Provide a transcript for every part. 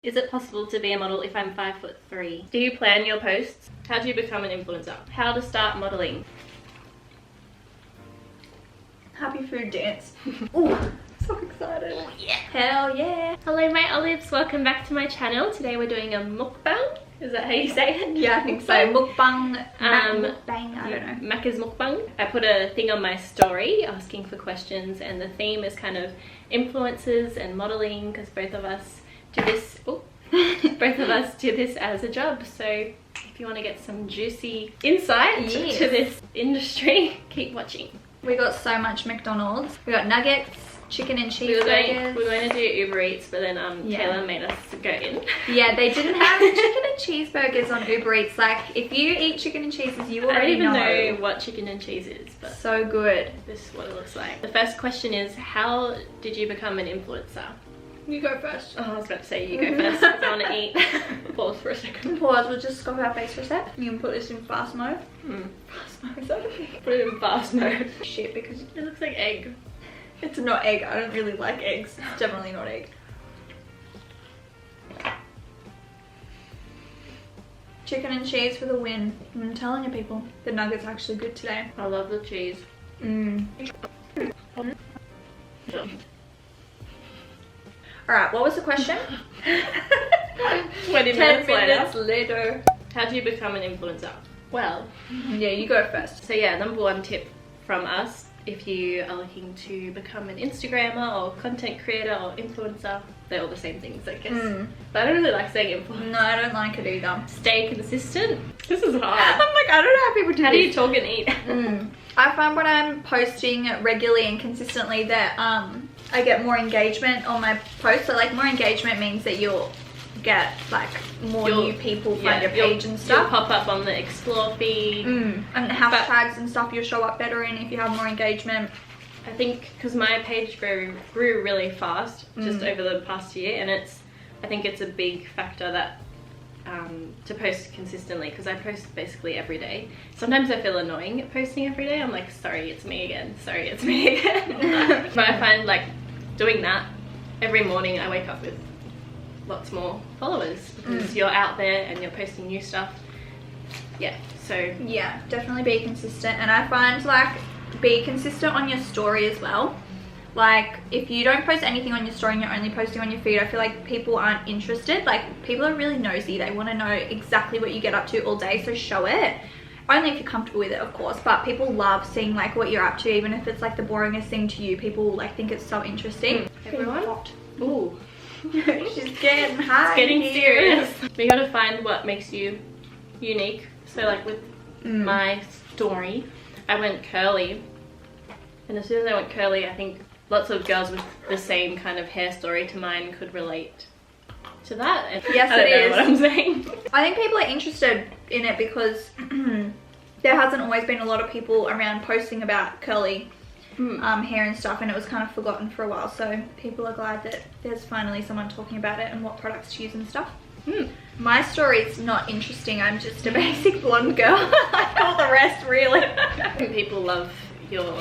Is it possible to be a model if I'm 5'3"? Do you plan your posts? How do you become an influencer? How to start modeling? Happy food dance. Oh, so excited. Oh yeah. Hell yeah. Hello my olives, welcome back to my channel. Today we're doing a mukbang. Is that how you say it? Yeah, I think so. Mukbang. Mukbang, I don't know. Macca's mukbang. I put a thing on my story asking for questions, and the theme is kind of influencers and modeling, because both of us do this. Oh, both of us do this as a job. So if you want to get some juicy insight to this industry, keep watching. We got so much McDonald's. We got nuggets, chicken and cheese burgers. We were going to do Uber Eats, but then Taylor made us go in. Yeah, they didn't have chicken and cheeseburgers on Uber Eats. Like, if you eat chicken and cheeses, you already know. I don't even know what chicken and cheese is, but so good. This is what it looks like. The first question is, how did you become an influencer? You go first. Oh, I was about to say you go first because I want to eat. Pause for a second. Pause, we'll just scope our face for a sec. You can put this in fast mode. Fast mode, is that a thing? Put it in fast mode. Shit, because it looks like egg. It's not egg. I don't really like eggs. It's definitely not egg. Chicken and cheese for the win. I'm telling you people, the nugget's actually good today. I love the cheese. 20 what was the question? 20 10 minutes later. How do you become an influencer? Well, yeah, you go first. So yeah, number one tip from us, if you are looking to become an Instagrammer or content creator or influencer, they're all the same things, I guess. But I don't really like saying influencer. No, I don't like it either. Stay consistent. This is hard. I'm like, I don't know how people do How this. do you talk and eat? I find when I'm posting regularly and consistently that I get more engagement on my posts. So like more engagement means that you'll get like more new people find your page and stuff. You'll pop up on the explore feed. And hashtags and stuff you'll show up better in if you have more engagement. I think because my page grew really fast just over the past year, and I think it's a big factor that to post consistently, because I post basically every day. Sometimes I feel annoying at posting every day. I'm like, sorry, it's me again. Sorry, it's me again. But I find like doing that every morning, I wake up with lots more followers because you're out there and you're posting new stuff. Yeah, so yeah, definitely be consistent. And I find like be consistent on your story as well. Like if you don't post anything on your story and you're only posting on your feed, I feel like people aren't interested. Like people are really nosy. They want to know exactly what you get up to all day, so show it. Only if you're comfortable with it, of course, but people love seeing like what you're up to, even if it's like the boringest thing to you. People like think it's so interesting. Everyone? Ooh. She's getting high. It's getting serious. We gotta find what makes you unique. So like with my story, I went curly, and as soon as I went curly, I think lots of girls with the same kind of hair story to mine could relate to that. And yes, I don't know what I'm saying. I think people are interested in it because there hasn't always been a lot of people around posting about curly hair and stuff, and it was kind of forgotten for a while, so people are glad that there's finally someone talking about it and what products to use and stuff. My story's not interesting. I'm just a basic blonde girl. I call the rest really. People love your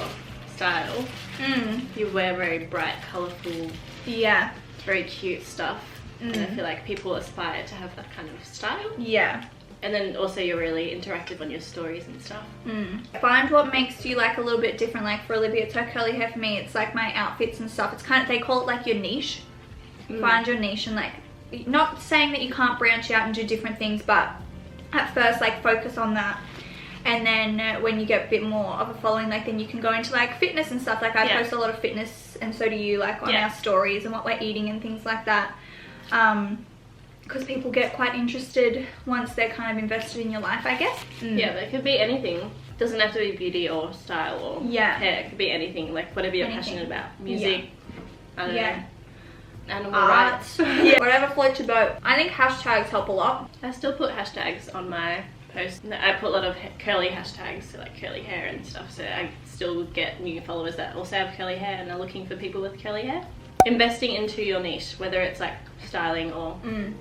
style. You wear very bright, colourful, very cute stuff, and I feel like people aspire to have that kind of style. Yeah. And then also you're really interactive on your stories and stuff. Find what makes you like a little bit different. Like for Olivia, it's her curly hair. For me, it's like my outfits and stuff. It's kind of, they call it like your niche. Find your niche, and like, not saying that you can't branch out and do different things, but at first like focus on that. And then when you get a bit more of a following, like then you can go into like fitness and stuff. Like I post a lot of fitness, and so do you, like on our stories and what we're eating and things like that. Because people get quite interested once they're kind of invested in your life, I guess. Yeah, but it could be anything. Doesn't have to be beauty or style or hair. It could be anything, like whatever you're passionate about. Music, I don't know. Animal rights. Whatever floats your boat. I think hashtags help a lot. I still put hashtags on my posts. I put a lot of curly hashtags, so like curly hair and stuff, so I still get new followers that also have curly hair and are looking for people with curly hair. Investing into your niche, whether it's like styling or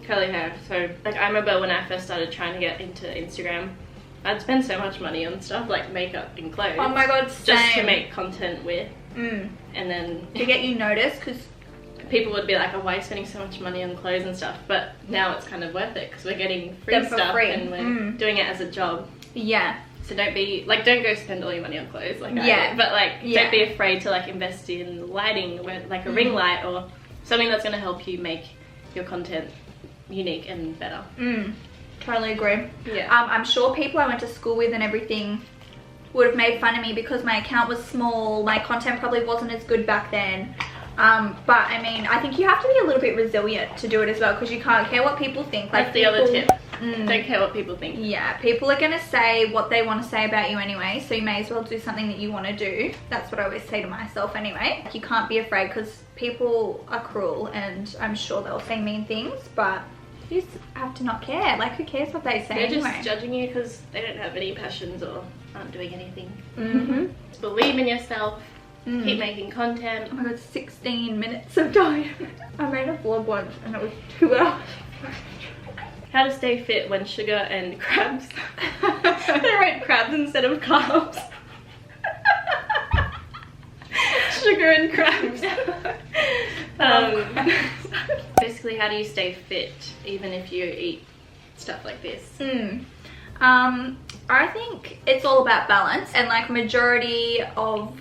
curly hair. So like I remember when I first started trying to get into Instagram, I'd spend so much money on stuff like makeup and clothes. Oh my god, same. Just to make content with. And then to get you noticed, because people would be like, oh, why are you spending so much money on clothes and stuff? But now it's kind of worth it because we're getting free stuff and we're doing it as a job. Yeah. So don't be like, don't go spend all your money on clothes like I do. But like, don't be afraid to like invest in lighting, like a ring light or something that's going to help you make your content unique and better. Totally agree. Yeah. I'm sure people I went to school with and everything would have made fun of me because my account was small. My content probably wasn't as good back then. But I mean, I think you have to be a little bit resilient to do it as well because you can't care what people think. Like, that's the other tip. Don't care what people think. Yeah, people are going to say what they want to say about you anyway, so you may as well do something that you want to do. That's what I always say to myself anyway. You can't be afraid because people are cruel and I'm sure they'll say mean things, but you just have to not care. Like, who cares what they say anyway? They're just judging you because they don't have any passions or aren't doing anything. Just believe in yourself. Keep making content. Oh my god, 16 minutes of time. I made a vlog once and it was 2 hours. How to stay fit when sugar and crabs. I wrote crabs instead of carbs. Sugar and crabs. Basically, how do you stay fit even if you eat stuff like this? I think it's all about balance, and like majority of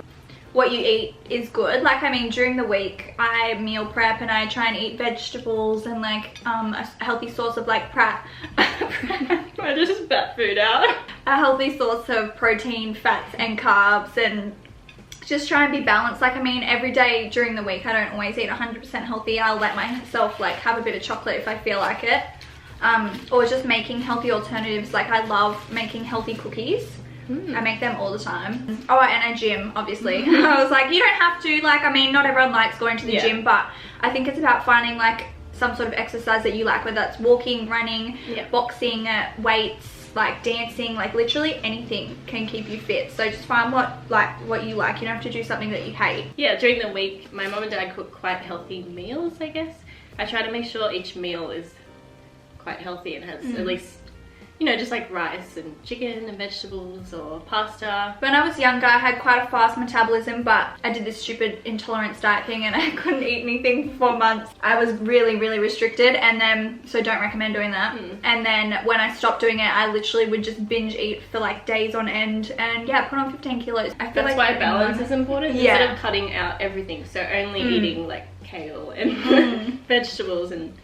what you eat is good. Like, I mean, during the week I meal prep and I try and eat vegetables and like a healthy source of like I just spat food out. A healthy source of protein, fats and carbs, and just try and be balanced. Like, I mean, every day during the week I don't always eat 100% healthy. I'll let myself like have a bit of chocolate if I feel like it, or just making healthy alternatives. Like, I love making healthy cookies. I make them all the time. Oh, and I gym, obviously. I was like, you don't have to, like, I mean, not everyone likes going to the gym, but I think it's about finding like some sort of exercise that you like, whether that's walking, running, boxing, weights, like dancing, like literally anything can keep you fit. So just find what you like. You don't have to do something that you hate. Yeah, during the week my mom and dad cook quite healthy meals, I guess. I try to make sure each meal is quite healthy and has at least, you know, just like rice and chicken and vegetables or pasta. When I was younger, I had quite a fast metabolism, but I did this stupid intolerance diet thing and I couldn't eat anything for 4 months. I was really, really restricted, and then, so don't recommend doing that. And then when I stopped doing it, I literally would just binge eat for like days on end, and yeah, put on 15 kilos. I feel that's like why balance is important. Instead of cutting out everything, so only eating like kale and vegetables and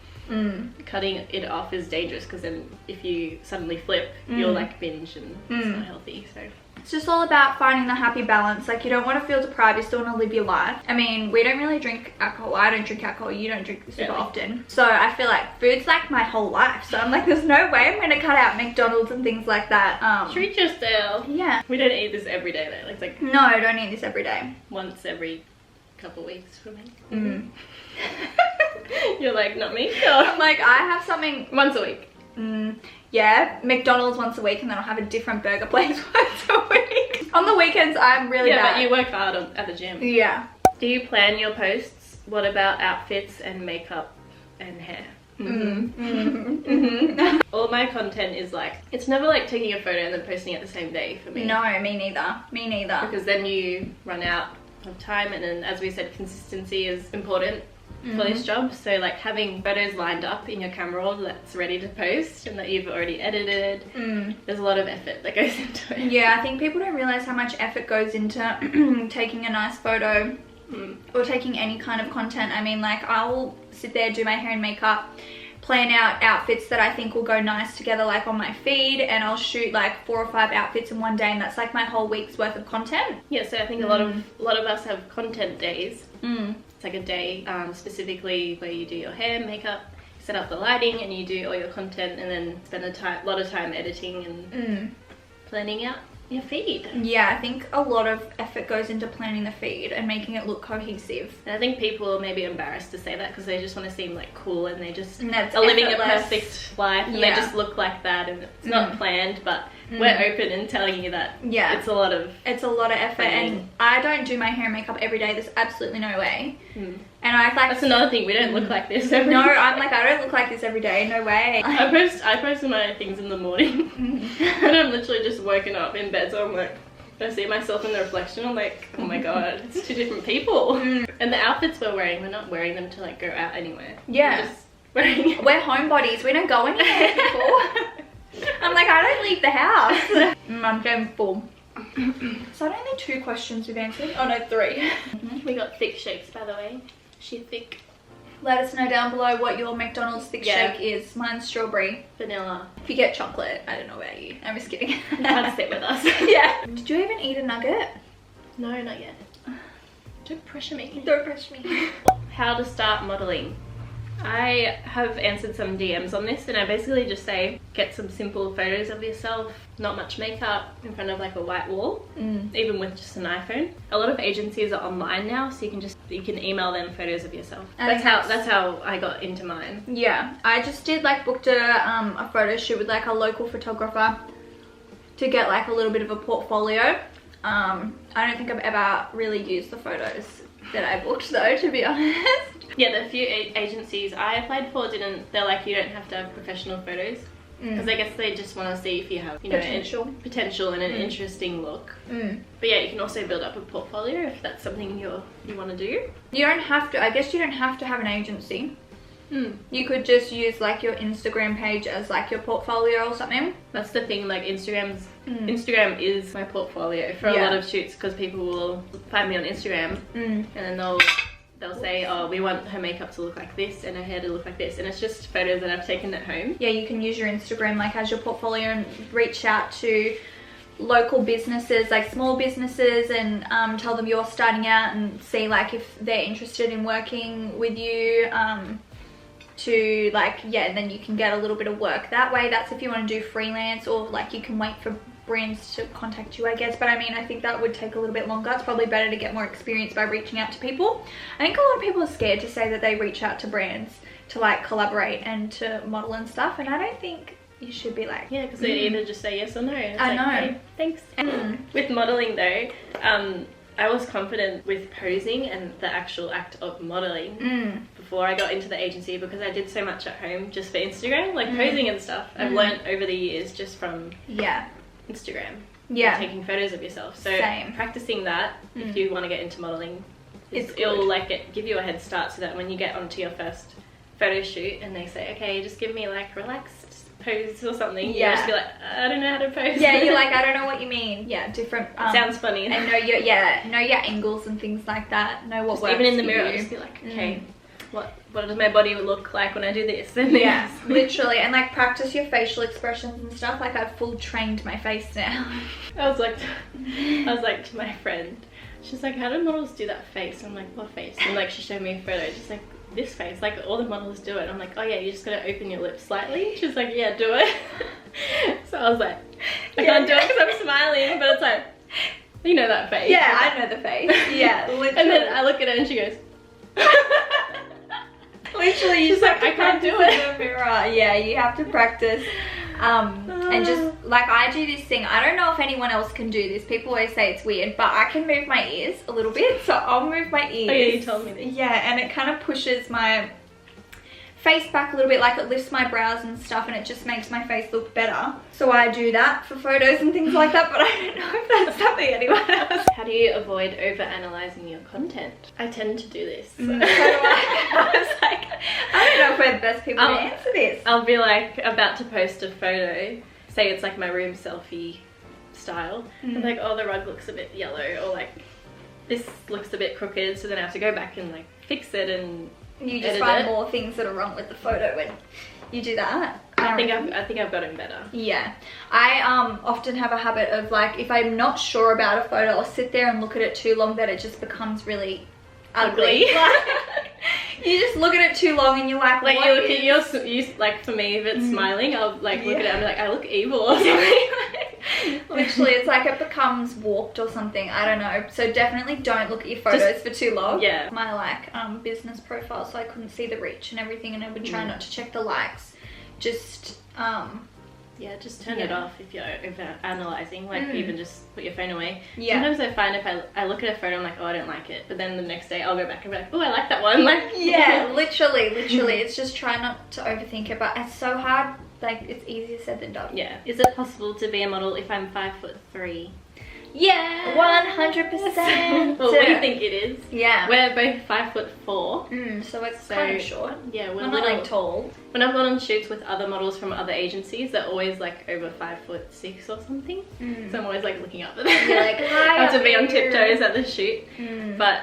cutting it off is dangerous, because then if you suddenly flip, you'll like binge and it's not healthy. So it's just all about finding the happy balance. Like, you don't want to feel deprived, you still want to live your life. I mean, we don't really drink alcohol. I don't drink alcohol, you don't drink super often. So I feel like food's like my whole life. So I'm like, there's no way I'm gonna cut out McDonald's and things like that. Treat yourself. Yeah. We don't eat this every day though. It's like, no, I don't eat this every day. Once every couple weeks for me. You're like, not me. I'm like, I have something once a week. Yeah, McDonald's once a week, and then I'll have a different burger place once a week. On the weekends, I'm really bad. Yeah, but you work hard at the gym. Yeah. Do you plan your posts? What about outfits and makeup and hair? All my content is like, it's never like taking a photo and then posting it the same day for me. No, me neither. Me neither. Because then you run out of time, and then, as we said, consistency is important for this job. So like having photos lined up in your camera roll that's ready to post and that you've already edited, there's a lot of effort that goes into it. Yeah, I think people don't realize how much effort goes into taking a nice photo or taking any kind of content. I mean, like, I'll sit there, do my hair and makeup, plan out outfits that I think will go nice together, like on my feed, and I'll shoot like 4 or 5 outfits in one day, and that's like my whole week's worth of content. Yeah, so I think a lot of us have content days. It's like a day specifically where you do your hair, makeup, set up the lighting, and you do all your content, and then spend a lot of time editing and planning out your feed. Yeah, I think a lot of effort goes into planning the feed and making it look cohesive. And I think people are maybe embarrassed to say that because they just want to seem like cool, and they just are living a perfect life, and they just look like that, and it's not planned, but we're open in telling you that it's a lot of effort planning. And I don't do my hair and makeup every day. There's absolutely no way. And I like, that's another thing, we don't look like this every day. No, I'm like, I don't look like this every day, no way. I post my things in the morning when I'm literally just woken up in bed, so I'm like, I see myself in the reflection, I'm like, oh my god, it's two different people. And the outfits we're wearing, we're not wearing them to like go out anywhere. Yeah. We're just wearing it. We're homebodies, we don't go anywhere, people. I'm like, I don't leave the house. I'm getting full. So I don't think 2 questions we've answered. Oh no, 3. We got thick shakes, by the way. She thick. Let us know down below what your McDonald's thick shake is. Mine's strawberry. Vanilla. If you get chocolate, I don't know about you. I'm just kidding. You can't sit with us. Yeah. Did you even eat a nugget? No, not yet. Don't pressure me. Don't pressure me. How to start modeling. I have answered some DMs on this, and I basically just say get some simple photos of yourself, not much makeup, in front of like a white wall, even with just an iPhone. A lot of agencies are online now, so you can email them photos of yourself. That's how I got into mine. Yeah, I just did like booked a photo shoot with like a local photographer to get like a little bit of a portfolio. I don't think I've ever really used the photos that I booked though, to be honest. Yeah, the few agencies I applied for they're like, you don't have to have professional photos. Because I guess they just want to see if you have, you know, potential and an interesting look. But yeah, you can also build up a portfolio if that's something you want to do. You don't have to, I guess you don't have to have an agency. You could just use like your Instagram page as like your portfolio or something. That's the thing, like Instagram is my portfolio for a lot of shoots, because people will find me on Instagram and then they'll say, oh, we want her makeup to look like this and her hair to look like this, and it's just photos that I've taken at home. Yeah, you can use your Instagram like as your portfolio and reach out to local businesses, like small businesses, and tell them you're starting out and see like if they're interested in working with you, to like, yeah, and then you can get a little bit of work that way. That's if you want to do freelance, or like you can wait for brands to contact you, I guess. But I mean, I think that would take a little bit longer. It's probably better to get more experience by reaching out to people. I think a lot of people are scared to say that they reach out to brands to like collaborate and to model and stuff, and I don't think you should be like, yeah, because they either just say yes or no. It's I know. Hey, thanks. With modeling though, I was confident with posing and the actual act of modeling before I got into the agency, because I did so much at home just for Instagram, like posing and stuff. I've learned over the years just from Instagram, taking photos of yourself. So practicing that, if you want to get into modeling, it'll like give you a head start, so that when you get onto your first photo shoot and they say, okay, just give me like relaxed pose or something, you just be like, I don't know how to pose. Yeah, you're like, I don't know what you mean. Yeah, different. Sounds funny. And know your angles and things like that. Know what works. Even in the mirror, just be like, okay, what does my body look like when I do this? And literally, and like practice your facial expressions and stuff. Like I've full trained my face now. I was like to my friend, she's like, how do models do that face? I'm like, what face? And like she showed me a photo. She's like, this face, like all the models do it. I'm like, oh yeah, you just gotta open your lips slightly. She's like, yeah, do it. So I was like, I can't do it because I'm smiling, but it's like, you know that face. Yeah, I know the face. Yeah, literally. And then I look at her and she goes, literally, she's like, I can't do it in the mirror. Yeah, you have to practice. And just like, I do this thing, I don't know if anyone else can do this. People always say it's weird, but I can move my ears a little bit, so I'll move my ears. Oh yeah, you told me this. Yeah, and it kind of pushes my face back a little bit, like it lifts my brows and stuff, and it just makes my face look better. So I do that for photos and things like that, but I don't know if that's something anyone else. How do you avoid over-analysing your content? I tend to do this. So do I was like, I don't know if we're the best people to answer this. I'll be like about to post a photo, say it's like my room selfie style. I'm like, oh, the rug looks a bit yellow, or like this looks a bit crooked, so then I have to go back and like fix it, and you just find more things that are wrong with the photo when you do that. I think I've gotten better. Yeah, I often have a habit of like, if I'm not sure about a photo, I'll sit there and look at it too long that it just becomes really ugly. Like, you just look at it too long and you're like you look at your, like for me, if it's smiling, I'll like look at it and be like, I look evil or something. Literally, it's like it becomes warped or something. I don't know. So definitely don't look at your photos for too long. Yeah. My like business profile, so I couldn't see the reach and everything, and I would try not to check the likes. Just yeah, just turn it off if you're over-analysing, like even just put your phone away. Yeah. Sometimes I find if I look at a photo, I'm like, oh, I don't like it, but then the next day I'll go back and be like, oh, I like that one. Like, yeah, literally, it's just try not to overthink it, but it's so hard. Like, it's easier said than done. Yeah. Is it possible to be a model if I'm 5'3"? Yeah, 100%. Well, we think it is. Yeah. We're both 5'4". So it's kind of short. Yeah, we're not like tall. When I've gone on shoots with other models from other agencies, they're always like over 5'6" or something. So I'm always like looking up at them. You're like, hi. I have to be on tiptoes at the shoot. But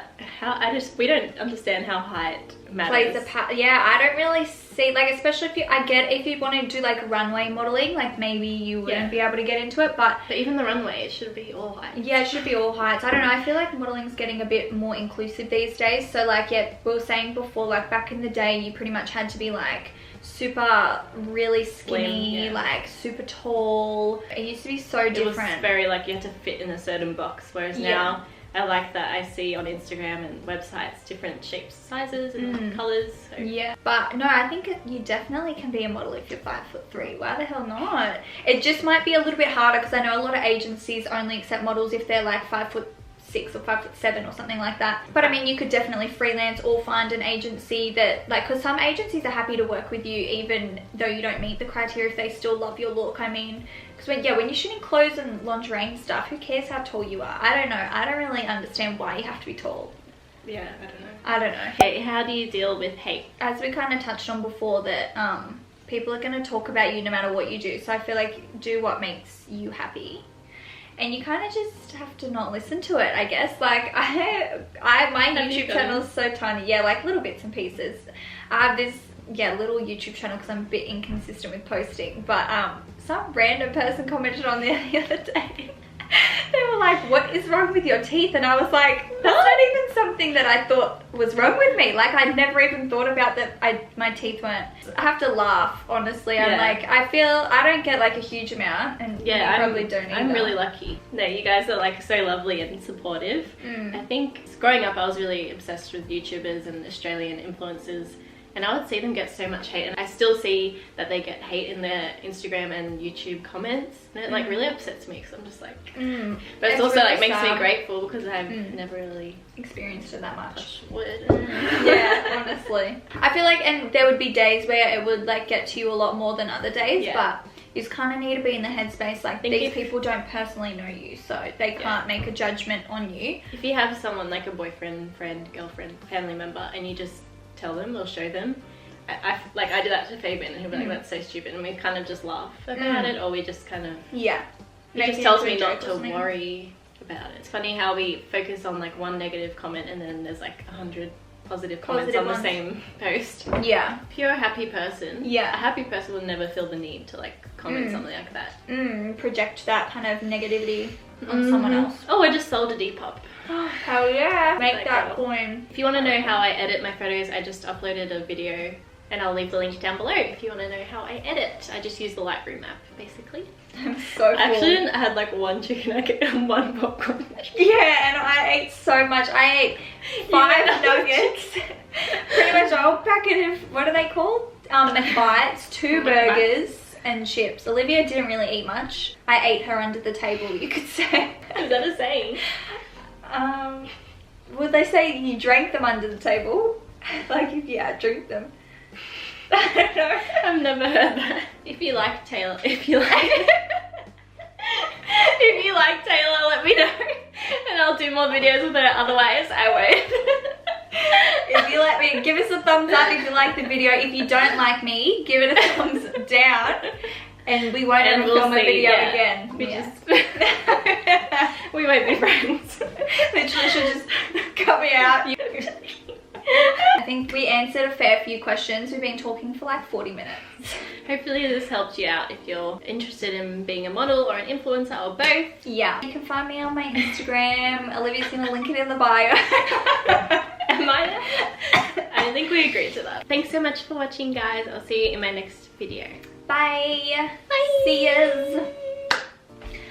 we don't understand how height matters. Yeah, I don't really see, like, especially if you want to do like runway modeling, like maybe you wouldn't be able to get into it, but even the runway, it should be all heights. Yeah, it should be all heights. I don't know, I feel like modeling's getting a bit more inclusive these days. So like, yeah, we were saying before, like back in the day, you pretty much had to be like super really skinny, slim, like super tall. It used to be so different. It was very like you had to fit in a certain box, whereas now I like that I see on Instagram and websites different shapes, sizes and colours. So. Yeah, but no, I think you definitely can be a model if you're 5'3". Why the hell not? It just might be a little bit harder because I know a lot of agencies only accept models if they're like 5'6" or 5'7" or something like that. But I mean, you could definitely freelance or find an agency that, like, because some agencies are happy to work with you even though you don't meet the criteria if they still love your look. I mean, because when you're shooting clothes and lingerie and stuff, who cares how tall you are? I don't know. I don't really understand why you have to be tall. Yeah, I don't know. I don't know. Hey, how do you deal with hate? As we kind of touched on before, that people are going to talk about you no matter what you do. So I feel like do what makes you happy. And you kind of just have to not listen to it, I guess. Like, my YouTube channel is so tiny. Yeah, like little bits and pieces. I have this, little YouTube channel because I'm a bit inconsistent with posting. But some random person commented on there the other day. They were like, what is wrong with your teeth? And I was like, that's not even something that I thought was wrong with me. Like, I'd never even thought about that my teeth weren't. I have to laugh, honestly. I'm like, I don't get like a huge amount, and you probably don't either. I'm really lucky. No, you guys are like so lovely and supportive. I think growing up I was really obsessed with YouTubers and Australian influencers, and I would see them get so much hate, and I still see that they get hate in their Instagram and YouTube comments, and it like really upsets me because I'm just like, but it's also really like makes me grateful because I've never really experienced it that much. Yeah, honestly. I feel like, and there would be days where it would like get to you a lot more than other days, but you just kind of need to be in the headspace like these people don't personally know you, so they can't make a judgment on you. If you have someone like a boyfriend, friend, girlfriend, family member, and you just tell them or show them, I do that to Fabian, and he'll be like, that's so stupid, and we kind of just laugh about it, or we just kind of he just tells me not to worry about it. It's funny how we focus on like one negative comment and then there's like 100 positive comments on the same post. If you're a happy person, a happy person will never feel the need to like comment something like that. Project that kind of negativity on someone else. Oh, I just sold a Depop. Hell yeah. Make that coin. If you want to know how I edit my photos, I just uploaded a video and I'll leave the link down below if you want to know how I edit. I just use the Lightroom app, basically. So cool. Actually, I had like one chicken nugget and one popcorn. Yeah, and I ate so much. I ate 5 nuggets. Pretty much a whole packet of, what are they called? McBites, 2 burgers and chips. Olivia didn't really eat much. I ate her under the table, you could say. Is that a saying? Would they say you drank them under the table? Like if you drink them. I don't know. I've never heard that. If you like Taylor, let me know and I'll do more videos with her, otherwise I won't. If you like me, give us a thumbs up if you like the video. If you don't like me, give it a thumbs down. And we won't ever film a video again. We won't be friends. Literally, she'll just cut me out. I think we answered a fair few questions. We've been talking for like 40 minutes. Hopefully this helped you out if you're interested in being a model or an influencer or both. Yeah. You can find me on my Instagram. Olivia's going to link it in the bio. Am I? I think we agreed to that. Thanks so much for watching, guys. I'll see you in my next video. Bye. Bye. See yous.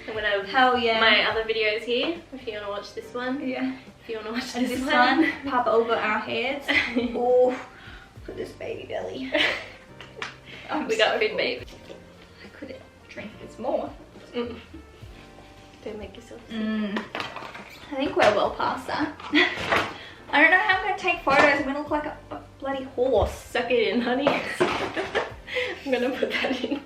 I'm gonna have my other videos here if you want to watch this one. Yeah. If you want to watch this one. Pop over our heads. Oh, for this baby belly. We got food, babe. I could drink this more. Don't make yourself sick. I think we're well past that. I don't know how I'm going to take photos. I'm going to look like a bloody horse. Suck it in, honey. I'm going to put that in.